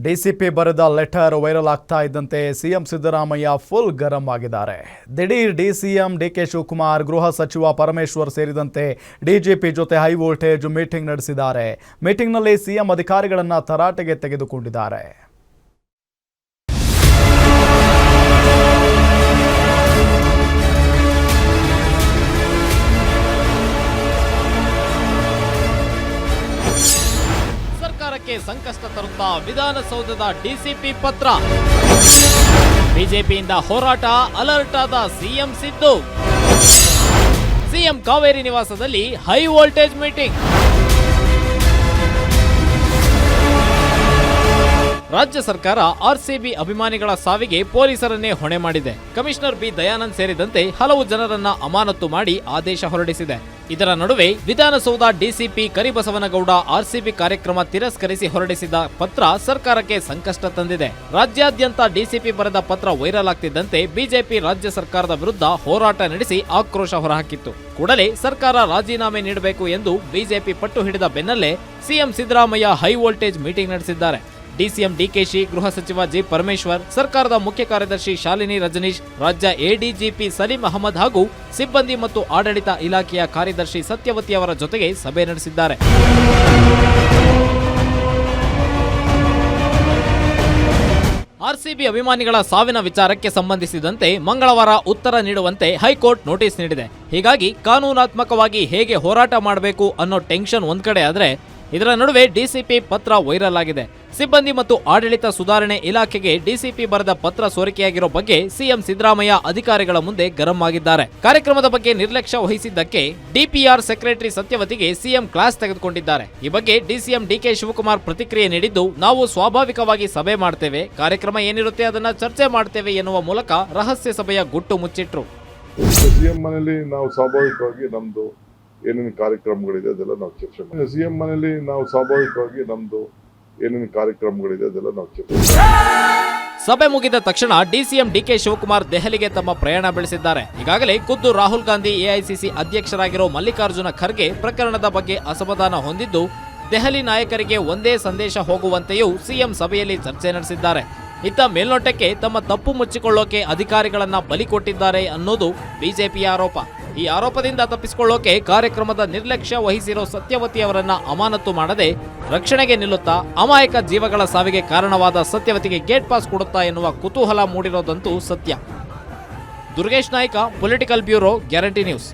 DCP ಬರೆದ letter viral ಆಗ್ತಾ ಇದ್ದಂತೆ ಸಿಎಂ ಸಿದ್ದರಾಮಯ್ಯ ಫುಲ್ ಗರಂ ಆಗಿದ್ದಾರೆ. ದಿಢೀರ್ ಡಿಸಿಎಂ ಡಿಕೆ ಶಿವಕುಮಾರ್, ಗೃಹ ಸಚಿವ ಪರಮೇಶ್ವರ್ ಸೇರಿದಂತೆ ಡಿಜಿಪಿ ಜೊತೆ ಹೈ ವೋಲ್ಟೇಜ್ ಮೀಟಿಂಗ್ ನಡೆಸಿದ್ದಾರೆ. ಮೀಟಿಂಗ್ನಲ್ಲಿ ಸಿಎಂ ಅಧಿಕಾರಿಗಳನ್ನು ತರಾಟೆಗೆ ತೆಗೆದುಕೊಂಡಿದ್ದಾರೆ. ಸಂಕಷ್ಟ ತರುತ್ತಾ ವಿಧಾನಸೌಧದ ಡಿಸಿಪಿ ಪತ್ರ, ಬಿಜೆಪಿಯಿಂದ ಹೋರಾಟ, ಅಲರ್ಟ್ ಆದ ಸಿಎಂ ಸಿದ್ದು. ಸಿಎಂ ಕಾವೇರಿ ನಿವಾಸದಲ್ಲಿ ಹೈ ವೋಲ್ಟೇಜ್ ಮೀಟಿಂಗ್. ರಾಜ್ಯ ಸರ್ಕಾರ ಆರ್ಸಿಬಿ ಅಭಿಮಾನಿಗಳ ಸಾವಿಗೆ ಪೊಲೀಸರನ್ನೇ ಹೊಣೆ ಮಾಡಿದೆ. ಕಮಿಷನರ್ ಬಿ ದಯಾನಂದ್ ಸೇರಿದಂತೆ ಹಲವು ಜನರನ್ನ ಅಮಾನತು ಮಾಡಿ ಆದೇಶ ಹೊರಡಿಸಿದೆ. ಇದರ ನಡುವೆ ವಿಧಾನಸೌಧ ಡಿಸಿಪಿ ಕರಿಬಸವನಗೌಡ ಆರ್ಸಿಬಿ ಕಾರ್ಯಕ್ರಮ ತಿರಸ್ಕರಿಸಿ ಹೊರಡಿಸಿದ ಪತ್ರ ಸರ್ಕಾರಕ್ಕೆ ಸಂಕಷ್ಟ ತಂದಿದೆ. ರಾಜ್ಯಾದ್ಯಂತ ಡಿಸಿಪಿ ಬರೆದ ಪತ್ರ ವೈರಲ್ ಆಗ್ತಿದ್ದಂತೆ ಬಿಜೆಪಿ ರಾಜ್ಯ ಸರ್ಕಾರದ ವಿರುದ್ಧ ಹೋರಾಟ ನಡೆಸಿ ಆಕ್ರೋಶ ಹೊರಹಾಕಿತ್ತು. ಕೂಡಲೇ ಸರ್ಕಾರ ರಾಜೀನಾಮೆ ನೀಡಬೇಕು ಎಂದು ಬಿಜೆಪಿ ಪಟ್ಟು ಹಿಡಿದ ಬೆನ್ನಲ್ಲೇ CM Siddaramaiah high voltage meeting ನಡೆಸಿದ್ದಾರೆ. ಡಿಸಿಎಂ ಡಿಕೆಶಿ, ಗೃಹ ಸಚಿವ ಜಿ ಪರಮೇಶ್ವರ್, ಸರ್ಕಾರದ ಮುಖ್ಯ ಕಾರ್ಯದರ್ಶಿ ಶಾಲಿನಿ ರಜನೀಶ್, ರಾಜ್ಯ ಎಡಿಜಿಪಿ ಸಲೀಂ ಅಹಮದ್ ಹಾಗೂ ಸಿಬ್ಬಂದಿ ಮತ್ತು ಆಡಳಿತ ಇಲಾಖೆಯ ಕಾರ್ಯದರ್ಶಿ ಸತ್ಯವತಿ ಅವರ ಜೊತೆಗೆ ಸಭೆ ನಡೆಸಿದ್ದಾರೆ. ಆರ್ಸಿಬಿ ಅಭಿಮಾನಿಗಳ ಸಾವಿನ ವಿಚಾರಕ್ಕೆ ಸಂಬಂಧಿಸಿದಂತೆ ಮಂಗಳವಾರ ಉತ್ತರ ನೀಡುವಂತೆ ಹೈಕೋರ್ಟ್ ನೋಟಿಸ್ ನೀಡಿದೆ. ಹೀಗಾಗಿ ಕಾನೂನಾತ್ಮಕವಾಗಿ ಹೇಗೆ ಹೋರಾಟ ಮಾಡಬೇಕು ಅನ್ನೋ ಟೆನ್ಷನ್ ಒಂದ್ ಕಡೆ ಆದ್ರೆ, ಇದರ ನಡುವೆ ಡಿಸಿಪಿ ಪತ್ರ ವೈರಲ್ ಆಗಿದೆ. ಸಿಬ್ಬಂದಿ ಮತ್ತು ಆಡಳಿತ ಸುಧಾರಣೆ ಇಲಾಖೆಗೆ ಡಿಸಿಪಿ ಬರೆದ ಪತ್ರ ಸೋರಿಕೆಯಾಗಿರೋ ಬಗ್ಗೆ ಸಿಎಂ ಸಿದ್ದರಾಮಯ್ಯ ಅಧಿಕಾರಿಗಳ ಮುಂದೆ ಗರಂ ಆಗಿದ್ದಾರೆ. ಕಾರ್ಯಕ್ರಮದ ಬಗ್ಗೆ ನಿರ್ಲಕ್ಷ್ಯ ವಹಿಸಿದ್ದಕ್ಕೆ ಡಿಪಿಆರ್ ಸೆಕ್ರೆಟರಿ ಸತ್ಯವತಿಗೆ ಸಿಎಂ ಕ್ಲಾಸ್ ತೆಗೆದುಕೊಂಡಿದ್ದಾರೆ. ಈ ಬಗ್ಗೆ ಡಿಸಿಎಂ ಡಿಕೆ ಶಿವಕುಮಾರ್ ಪ್ರತಿಕ್ರಿಯೆ ನೀಡಿದ್ದು, ನಾವು ಸ್ವಾಭಾವಿಕವಾಗಿ ಸಭೆ ಮಾಡ್ತೇವೆ, ಕಾರ್ಯಕ್ರಮ ಏನಿರುತ್ತೆ ಅದನ್ನ ಚರ್ಚೆ ಮಾಡ್ತೇವೆ ಎನ್ನುವ ಮೂಲಕ ರಹಸ್ಯ ಸಭೆಯ ಗುಟ್ಟು ಮುಚ್ಚಿಟ್ರು. ಸಿಎಂ ಮನೆಯಲ್ಲಿ ನಾವು ಸ್ವಾಭಾವಿಕವಾಗಿ ನಮ್ದು ಏನೇನು ಕಾರ್ಯಕ್ರಮಗಳಿದೆ ಅದೆಲ್ಲ ನಾವು ಚರ್ಚೆ ಮಾಡಿ. ಸಿಎಂ ಮನೆಯಲ್ಲಿ ನಾವು ಸ್ವಾಭಾವಿಕವಾಗಿ ನಮ್ದು ಏನೇನು ಕಾರ್ಯಕ್ರಮಗಳಿದೆ ಅದೆಲ್ಲ ನಾವು ಚರ್ಚೆ ಮಾಡಿ. ಸಭೆ ಮುಗಿದ ತಕ್ಷಣ ಡಿಸಿಎಂ ಡಿಕೆ ಶಿವಕುಮಾರ್ ದೆಹಲಿಗೆ ತಮ್ಮ ಪ್ರಯಾಣ ಬೆಳೆಸಿದ್ದಾರೆ. ಈಗಾಗಲೇ ಖುದ್ದು ರಾಹುಲ್ ಗಾಂಧಿ, ಎಐಸಿಸಿ ಅಧ್ಯಕ್ಷರಾಗಿರೋ ಮಲ್ಲಿಕಾರ್ಜುನ ಖರ್ಗೆ ಪ್ರಕರಣದ ಬಗ್ಗೆ ಅಸಮಾಧಾನ ಹೊಂದಿದ್ದು, ದೆಹಲಿ ನಾಯಕರಿಗೆ ಒಂದೇ ಸಂದೇಶ ಹೋಗುವಂತೆಯೂ ಸಿಎಂ ಸಭೆಯಲ್ಲಿ ಚರ್ಚೆ ನಡೆಸಿದ್ದಾರೆ. ಇತ್ತ ಮೇಲ್ನೋಟಕ್ಕೆ ತಮ್ಮ ತಪ್ಪು ಮುಚ್ಚಿಕೊಳ್ಳೋಕೆ ಅಧಿಕಾರಿಗಳನ್ನ ಬಲಿ ಕೊಟ್ಟಿದ್ದಾರೆ ಅನ್ನೋದು ಬಿಜೆಪಿಯ ಆರೋಪ. ಈ ಆರೋಪದಿಂದ ತಪ್ಪಿಸಿಕೊಳ್ಳೋಕೆ ಕಾರ್ಯಕ್ರಮದ ನಿರ್ಲಕ್ಷ್ಯ ವಹಿಸಿರೋ ಸತ್ಯವತಿ ಅವರನ್ನ ಅಮಾನತು ಮಾಡದೆ ರಕ್ಷಣೆಗೆ ನಿಲ್ಲುತ್ತಾ ಅಮಾಯಕ ಜೀವಗಳ ಸಾವಿಗೆ ಕಾರಣವಾದ ಸತ್ಯವತಿಗೆ ಗೇಟ್ ಪಾಸ್ ಕೊಡುತ್ತಾ ಎನ್ನುವ ಕುತೂಹಲ ಮೂಡಿರೋದಂತೂ ಸತ್ಯ. Durgesh Naik, political bureau, guarantee news.